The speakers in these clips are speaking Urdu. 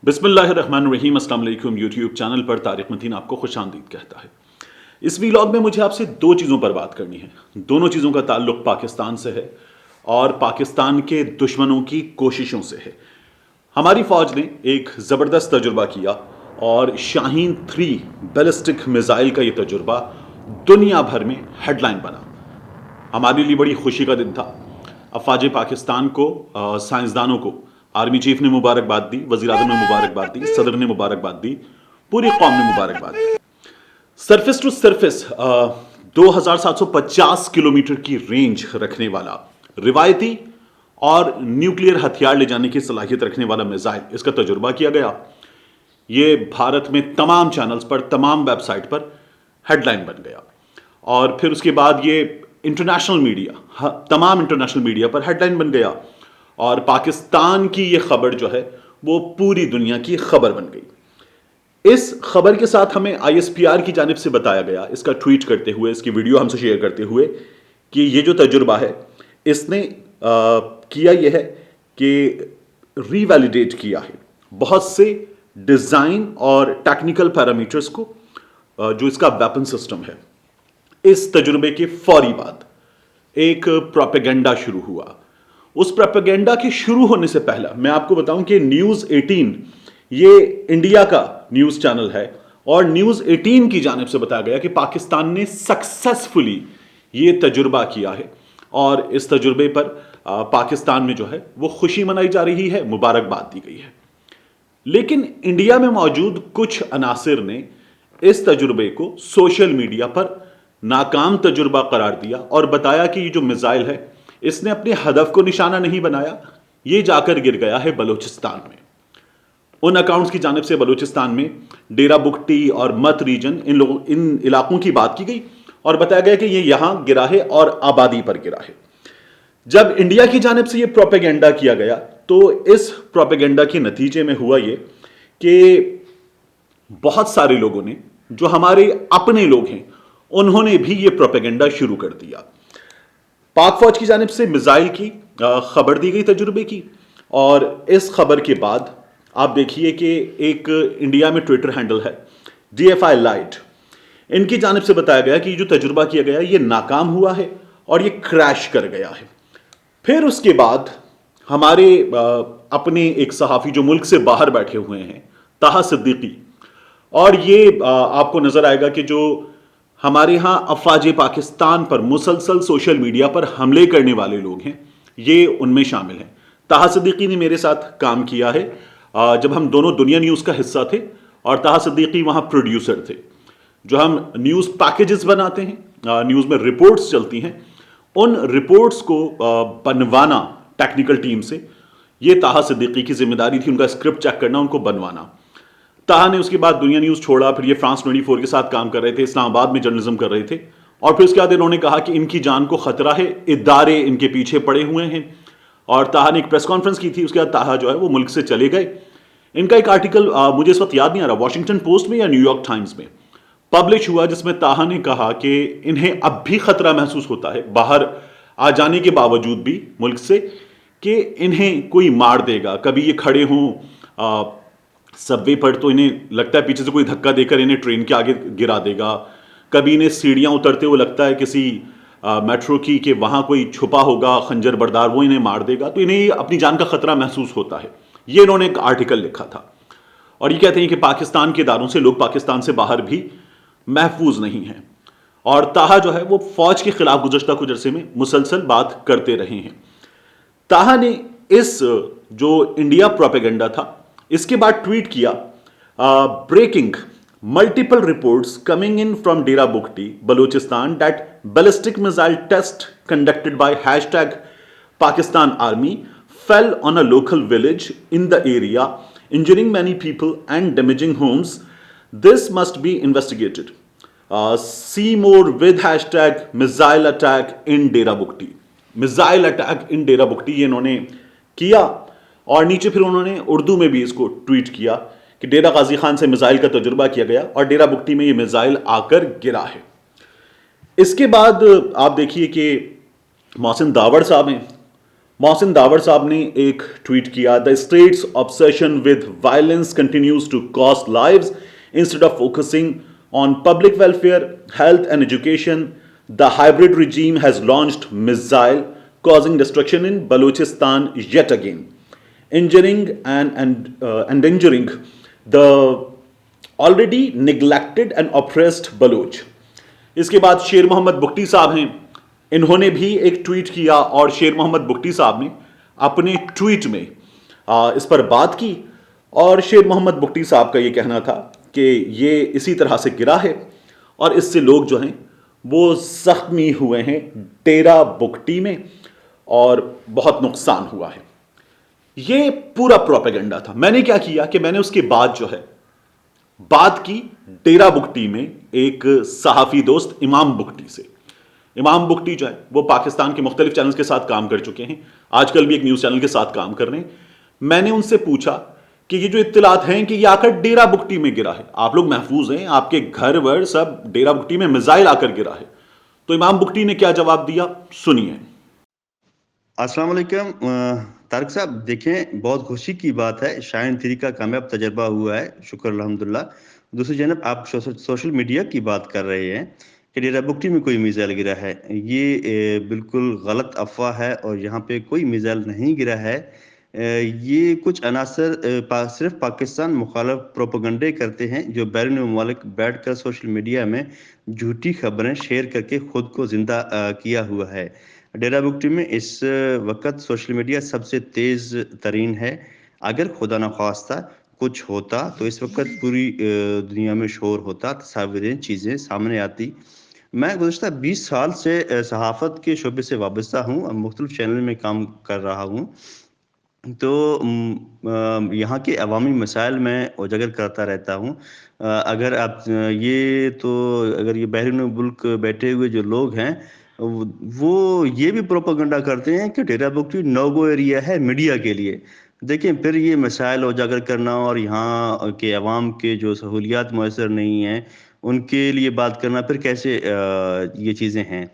بسم اللہ الرحمن الرحیم۔ السلام علیکم۔ یوٹیوب چینل پر طارق متین آپ کو خوش آمدید کہتا ہے۔ اس ویلاگ میں مجھے آپ سے دو چیزوں پر بات کرنی ہے۔ دونوں چیزوں کا تعلق پاکستان سے ہے اور پاکستان کے دشمنوں کی کوششوں سے ہے۔ ہماری فوج نے ایک زبردست تجربہ کیا اور شاہین 3 بیلسٹک میزائل کا یہ تجربہ دنیا بھر میں ہیڈ لائن بنا۔ ہمارے لیے بڑی خوشی کا دن تھا۔ افواج پاکستان کو، سائنسدانوں کو آرمی چیف نے مبارکباد دی، وزیر اعظم نے مبارکباد دی، صدر نے مبارکباد دی، پوری قوم نے مبارکباد دی۔ سرفس ٹو سرفس 2750 کلومیٹر کی رینج رکھنے والا، روایتی اور نیوکلیئر ہتھیار لے جانے کی صلاحیت رکھنے والا میزائل، اس کا تجربہ کیا گیا۔ یہ بھارت میں تمام چینلز پر، تمام ویب سائٹ پر ہیڈ لائن بن گیا، اور پھر اس کے بعد یہ انٹرنیشنل میڈیا، تمام انٹرنیشنل میڈیا پر ہیڈ لائن بن گیا، اور پاکستان کی یہ خبر جو ہے وہ پوری دنیا کی خبر بن گئی۔ اس خبر کے ساتھ ہمیں ISPR کی جانب سے بتایا گیا، اس کا ٹویٹ کرتے ہوئے، اس کی ویڈیو ہم سے شیئر کرتے ہوئے، کہ یہ جو تجربہ ہے اس نے کیا یہ ہے کہ ری ویلیڈیٹ کیا ہے بہت سے ڈیزائن اور ٹیکنیکل پیرامیٹرز کو جو اس کا ویپن سسٹم ہے۔ اس تجربے کے فوری بعد ایک پروپیگنڈا شروع ہوا۔ اس پروپیگنڈا کے شروع ہونے سے پہلا میں آپ کو بتاؤں کہ نیوز 18 یہ انڈیا کا نیوز چینل ہے، اور نیوز 18 کی جانب سے بتایا گیا کہ پاکستان نے سکسیسفلی یہ تجربہ کیا ہے، اور اس تجربے پر پاکستان میں جو ہے وہ خوشی منائی جا رہی ہے، مبارکباد دی گئی ہے۔ لیکن انڈیا میں موجود کچھ عناصر نے اس تجربے کو سوشل میڈیا پر ناکام تجربہ قرار دیا اور بتایا کہ یہ جو میزائل ہے اس نے اپنے ہدف کو نشانہ نہیں بنایا، یہ جا کر گر گیا ہے بلوچستان میں۔ ان اکاؤنٹس کی جانب سے بلوچستان میں ڈیرا بگٹی اور مت ریجن، ان علاقوں کی بات کی گئی اور بتایا گیا کہ یہ یہاں گرا ہے اور آبادی پر گرا ہے۔ جب انڈیا کی جانب سے یہ پروپیگنڈا کیا گیا تو اس پروپیگنڈا کے نتیجے میں ہوا یہ کہ بہت سارے لوگوں نے، جو ہمارے اپنے لوگ ہیں، انہوں نے بھی یہ پروپیگنڈا شروع کر دیا۔ پاک فوج کی جانب سے میزائل کی خبر دی گئی، تجربے کی، اور اس خبر کے بعد آپ دیکھیے کہ ایک انڈیا میں ٹویٹر ہینڈل ہے DFI لائٹ، ان کی جانب سے بتایا گیا کہ یہ جو تجربہ کیا گیا یہ ناکام ہوا ہے اور یہ کریش کر گیا ہے۔ پھر اس کے بعد ہمارے اپنے ایک صحافی جو ملک سے باہر بیٹھے ہوئے ہیں، طاہا صدیقی، اور یہ آپ کو نظر آئے گا کہ جو ہمارے ہاں افواج پاکستان پر مسلسل سوشل میڈیا پر حملے کرنے والے لوگ ہیں، یہ ان میں شامل ہیں۔ طاہا صدیقی نے میرے ساتھ کام کیا ہے جب ہم دونوں دنیا نیوز کا حصہ تھے، اور طاہا صدیقی وہاں پروڈیوسر تھے۔ جو ہم نیوز پیکیجز بناتے ہیں، نیوز میں رپورٹس چلتی ہیں، ان رپورٹس کو بنوانا ٹیکنیکل ٹیم سے یہ طاہا صدیقی کی ذمہ داری تھی، ان کا اسکرپٹ چیک کرنا، ان کو بنوانا۔ طاہا نے اس کے بعد دنیا نیوز چھوڑا، پھر یہ فرانس 24 کے ساتھ کام کر رہے تھے، اسلام آباد میں جرنلزم کر رہے تھے، اور پھر اس کے بعد انہوں نے کہا کہ ان کی جان کو خطرہ ہے، ادارے ان کے پیچھے پڑے ہوئے ہیں، اور طاہا نے ایک پریس کانفرنس کی تھی۔ اس کے بعد طاہا جو ہے وہ ملک سے چلے گئے۔ ان کا ایک آرٹیکل مجھے اس وقت یاد نہیں آ رہا، واشنگٹن پوسٹ میں یا نیو یارک ٹائمز میں پبلش ہوا، جس میں طاہا نے کہا کہ انہیں اب بھی خطرہ محسوس ہوتا ہے، باہر آ جانے کے باوجود بھی ملک سے، کہ انہیں کوئی مار دے گا۔ کبھی یہ کھڑے ہوں سب وے پر تو انہیں لگتا ہے پیچھے سے کوئی دھکا دے کر انہیں ٹرین کے آگے گرا دے گا، کبھی انہیں سیڑھیاں اترتے ہوئے لگتا ہے کسی میٹرو کی کہ وہاں کوئی چھپا ہوگا خنجر بردار، وہ انہیں مار دے گا، تو انہیں اپنی جان کا خطرہ محسوس ہوتا ہے۔ یہ انہوں نے ایک آرٹیکل لکھا تھا، اور یہ کہتے ہیں کہ پاکستان کے اداروں سے لوگ پاکستان سے باہر بھی محفوظ نہیں ہیں، اور طاہا جو ہے وہ فوج کے خلاف گزشتہ کچھ عرصے میں مسلسل بات کرتے رہے ہیں۔ طاہا نے اس جو انڈیا پروپیگنڈا تھا اس کے بعد ٹویٹ کیا، breaking multiple reports coming in from Dera Bugti Balochistan that ballistic missile test conducted by #Pakistan army fell on a local village in the area, injuring many people and damaging homes. This must be investigated. See more with #missile attack in Dera Bukti. Missile attack in Dera Bukti یہ انہوں نے کیا، اور نیچے پھر انہوں نے اردو میں بھی اس کو ٹویٹ کیا کہ ڈیرا غازی خان سے میزائل کا تجربہ کیا گیا اور ڈیرا بگٹی میں یہ میزائل آ کر گرا ہے۔ اس کے بعد آپ دیکھیے کہ محسن داوڑ صاحب ہیں، محسن داور صاحب نے ایک ٹویٹ کیا: دا status obsession with violence continues to cost lives instead of focusing on public welfare, health and education. The hybrid regime has launched missile causing destruction in Balochistan yet again, injuring and endangering the already neglected and oppressed Baloch. اس کے بعد شیر محمد بگٹی صاحب ہیں، انہوں نے بھی ایک ٹویٹ کیا، اور شیر محمد بگٹی صاحب نے اپنے ٹویٹ میں اس پر بات کی، اور شیر محمد بگٹی صاحب کا یہ کہنا تھا کہ یہ اسی طرح سے گرا ہے اور اس سے لوگ جو ہیں وہ زخمی ہوئے ہیں ڈیرہ بگٹی میں، اور بہت نقصان ہوا ہے۔ یہ پورا پروپیگنڈا تھا۔ میں نے کیا کیا کہ میں نے اس کے بعد جو ہے بات کی ڈیرہ بگٹی میں ایک صحافی دوست امام بگٹی سے۔ امام بگٹی جو ہے وہ پاکستان کے مختلف چینلز کے ساتھ کام کر چکے ہیں، آج کل بھی ایک نیوز چینل کے ساتھ کام کر رہے ہیں۔ میں نے ان سے پوچھا کہ یہ جو اطلاعات ہیں کہ یہ آ کر ڈیرہ بگٹی میں گرا ہے، آپ لوگ محفوظ ہیں، آپ کے گھر ور سب ڈیرہ بگٹی میں میزائل آ کر گرا ہے، تو امام بگٹی نے کیا جواب دیا، سنیے۔ السلام علیکم طارق صاحب، دیکھیں بہت خوشی کی بات ہے، شاہین 3 کا کامیاب تجربہ ہوا ہے، شکر الحمدللہ۔ دوسری جانب آپ سوشل میڈیا کی بات کر رہے ہیں کہ ڈیرہ بگٹی میں کوئی میزائل گرا ہے، یہ بالکل غلط افواہ ہے، اور یہاں پہ کوئی میزائل نہیں گرا ہے۔ یہ کچھ عناصر صرف پاکستان مخالف پروپیگنڈے کرتے ہیں، جو بیرون ممالک بیٹھ کر سوشل میڈیا میں جھوٹی خبریں شیئر کر کے خود کو زندہ کیا ہوا ہے۔ ڈیرہ بگٹی میں اس وقت سوشل میڈیا سب سے تیز ترین ہے۔ اگر خدا نخواستہ کچھ ہوتا تو اس وقت پوری دنیا میں شور ہوتا، تصاویریں، چیزیں سامنے آتی۔ میں گزشتہ 20 سال سے صحافت کے شعبے سے وابستہ ہوں، مختلف چینل میں کام کر رہا ہوں، تو یہاں کے عوامی مسائل میں اجاگر کرتا رہتا ہوں۔ اگر آپ اگر یہ بیرون ملک بیٹھے ہوئے جو لوگ ہیں وہ یہ بھی پروپیگنڈا کرتے ہیں کہ ڈیرہ بگٹی نو گو ایریا ہے میڈیا کے لیے۔ دیکھیں پھر یہ مسائل اجاگر کرنا اور یہاں کے عوام کے جو سہولیات میسر نہیں ہیں ان کے لیے بات کرنا، پھر کیسے یہ چیزیں ہیں؟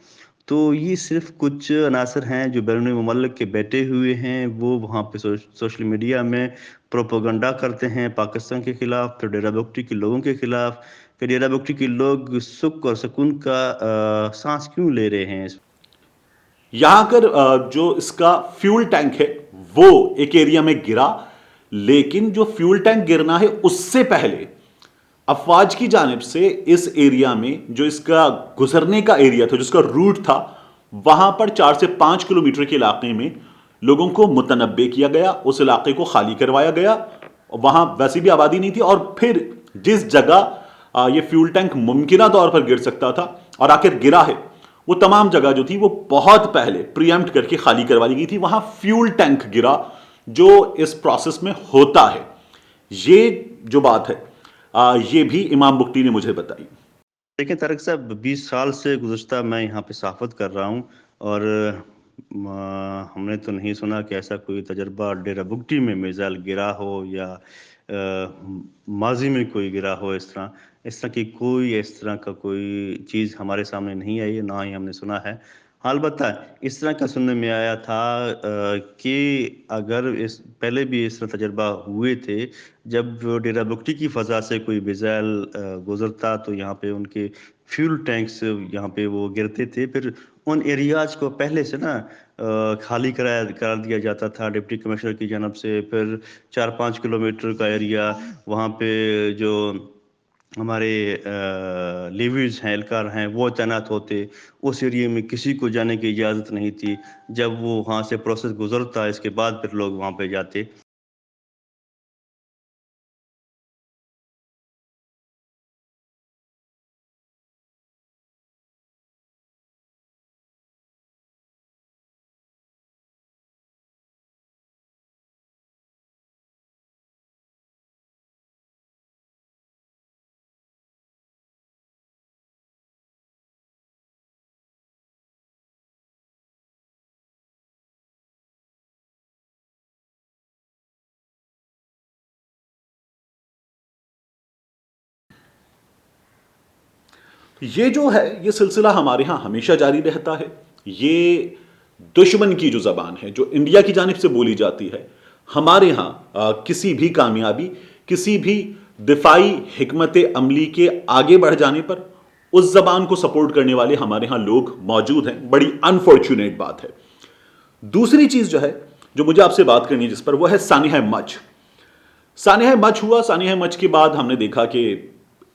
تو یہ صرف کچھ عناصر ہیں جو بیرون ممالک کے بیٹھے ہوئے ہیں، وہ وہاں پہ سوشل میڈیا میں پروپیگنڈا کرتے ہیں پاکستان کے خلاف، پھر ڈیرہ بگٹی کے لوگوں کے خلاف، کہ ڈیرہ بگٹی کے لوگ سکھ اور سکون کا سانس کیوں لے رہے ہیں۔ یہاں کر جو اس کا فیول ٹینک ہے وہ ایک ایریا میں گرا، لیکن جو فیول ٹینک گرنا ہے اس سے پہلے افواج کی جانب سے اس ایریا میں جو اس کا گزرنے کا ایریا تھا، جس کا روٹ تھا، وہاں پر 4 سے 5 کلومیٹر کے علاقے میں لوگوں کو متنبع کیا گیا، اس علاقے کو خالی کروایا گیا، وہاں ویسی بھی آبادی نہیں تھی، اور پھر جس جگہ یہ فیول ٹینک ممکنہ طور پر گر سکتا تھا اور آخر گرا ہے، وہ تمام جگہ جو تھی وہ بہت پہلے پریمپٹ کر کے خالی کروا لی گئی تھی، وہاں فیول ٹینک گرا جو اس پروسیس میں ہوتا ہے۔ یہ جو بات ہے یہ بھی امام بگٹی نے مجھے بتائی۔ دیکھیں طارق صاحب، 20 سال سے گزشتہ میں یہاں پہ صحافت کر رہا ہوں، اور ہم نے تو نہیں سنا کہ ایسا کوئی تجربہ ڈیرہ بگٹی میں میزائل گرا ہو یا ماضی میں کوئی گرا ہو۔ اس طرح کی اس طرح کا کوئی چیز ہمارے سامنے نہیں آئی، نہ ہی ہم نے سنا ہے۔ البتہ اس طرح کا سننے میں آیا تھا کہ اگر پہلے بھی اس طرح تجربہ ہوئے تھے، جب ڈیرہ بگٹی کی فضا سے کوئی میزائل گزرتا تو یہاں پہ ان کے فیول ٹینکس یہاں پہ وہ گرتے تھے، پھر ان ایریاز کو پہلے سے خالی کرا دیا جاتا تھا ڈپٹی کمشنر کی جانب سے۔ پھر 4-5 کلومیٹر کا ایریا، وہاں پہ جو ہمارے لیویز ہیں، اہلکار ہیں، وہ تعینات ہوتے، اس ایریے میں کسی کو جانے کی اجازت نہیں تھی۔ جب وہ وہاں سے پروسیس گزرتا اس کے بعد پھر لوگ وہاں پہ جاتے۔ یہ جو ہے یہ سلسلہ ہمارے ہاں ہمیشہ جاری رہتا ہے۔ یہ دشمن کی جو زبان ہے جو انڈیا کی جانب سے بولی جاتی ہے، ہمارے ہاں کسی بھی کامیابی، کسی بھی دفاعی حکمت عملی کے آگے بڑھ جانے پر اس زبان کو سپورٹ کرنے والے ہمارے ہاں لوگ موجود ہیں. بڑی انفارچونیٹ بات ہے. دوسری چیز جو ہے جو مجھے آپ سے بات کرنی ہے جس پر، وہ ہے سانحہ مچ. سانحہ مچ ہوا. سانحہ مچ کے بعد ہم نے دیکھا کہ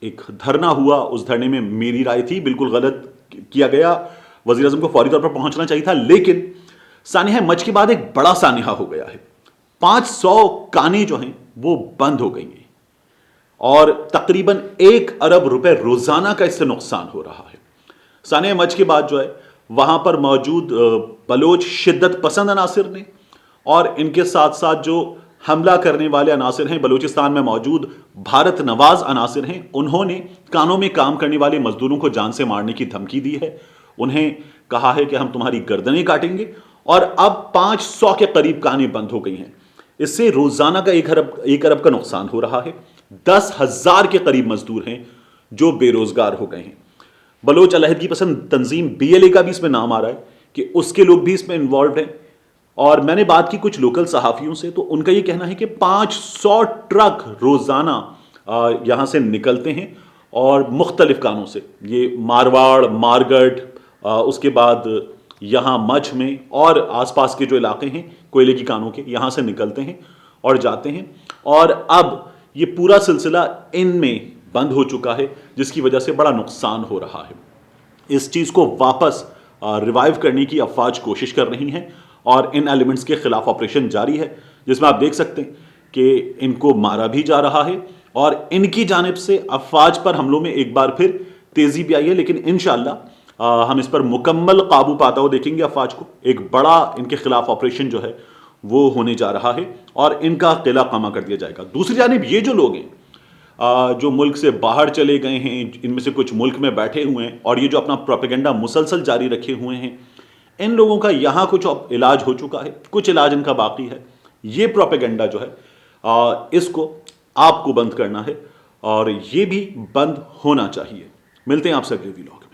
ایک دھرنا ہوا. اس دھرنے میں میری رائے تھی بالکل غلط کیا گیا، وزیر اعظم کو فوری طور پر پہنچنا چاہیے تھا. لیکن سانحہ مچ کے بعد ایک بڑا سانحہ ہو گیا ہے. 500 کانیں جو ہیں وہ بند ہو گئی ہیں اور تقریباً 1 ارب روپے روزانہ کا اس سے نقصان ہو رہا ہے. سانحہ مچ کے بعد جو ہے وہاں پر موجود بلوچ شدت پسند عناصر نے اور ان کے ساتھ ساتھ جو حملہ کرنے والے عناصر ہیں بلوچستان میں موجود بھارت نواز عناصر ہیں، انہوں نے کانوں میں کام کرنے والے مزدوروں کو جان سے مارنے کی دھمکی دی ہے. انہیں کہا ہے کہ ہم تمہاری گردنیں کاٹیں گے. اور اب 500 کے قریب کانیں بند ہو گئی ہیں. اس سے روزانہ کا 1 ارب کا نقصان ہو رہا ہے. 10,000 کے قریب مزدور ہیں جو بے روزگار ہو گئے ہیں. بلوچ علیحدگی پسند تنظیم BLA کا بھی اس میں نام آ رہا ہے کہ اس کے لوگ بھی اس میں انوالوڈ ہیں. اور میں نے بات کی کچھ لوکل صحافیوں سے، تو ان کا یہ کہنا ہے کہ 500 ٹرک روزانہ یہاں سے نکلتے ہیں اور مختلف کانوں سے، یہ مارواڑ، مارگڑھ، اس کے بعد یہاں مچھ میں اور آس پاس کے جو علاقے ہیں کوئلے کی کانوں کے، یہاں سے نکلتے ہیں اور جاتے ہیں. اور اب یہ پورا سلسلہ ان میں بند ہو چکا ہے جس کی وجہ سے بڑا نقصان ہو رہا ہے. اس چیز کو واپس ریوائیو کرنے کی افواج کوشش کر رہی ہیں اور ان ایلیمنٹس کے خلاف آپریشن جاری ہے، جس میں آپ دیکھ سکتے ہیں کہ ان کو مارا بھی جا رہا ہے اور ان کی جانب سے افواج پر حملوں میں ایک بار پھر تیزی بھی آئی ہے. لیکن انشاءاللہ ہم اس پر مکمل قابو پاتا ہوا دیکھیں گے. افواج کو ایک بڑا ان کے خلاف آپریشن جو ہے وہ ہونے جا رہا ہے اور ان کا قلعہ قمع کر دیا جائے گا. دوسری جانب یہ جو لوگ ہیں جو ملک سے باہر چلے گئے ہیں، ان میں سے کچھ ملک میں بیٹھے ہوئے ہیں اور یہ جو اپنا پروپیگنڈا مسلسل جاری رکھے ہوئے ہیں، ان لوگوں کا یہاں کچھ علاج ہو چکا ہے، کچھ علاج ان کا باقی ہے. یہ پروپیگنڈا جو ہے اس کو آپ کو بند کرنا ہے اور یہ بھی بند ہونا چاہیے. ملتے ہیں آپ سے اگلے ویلاگ.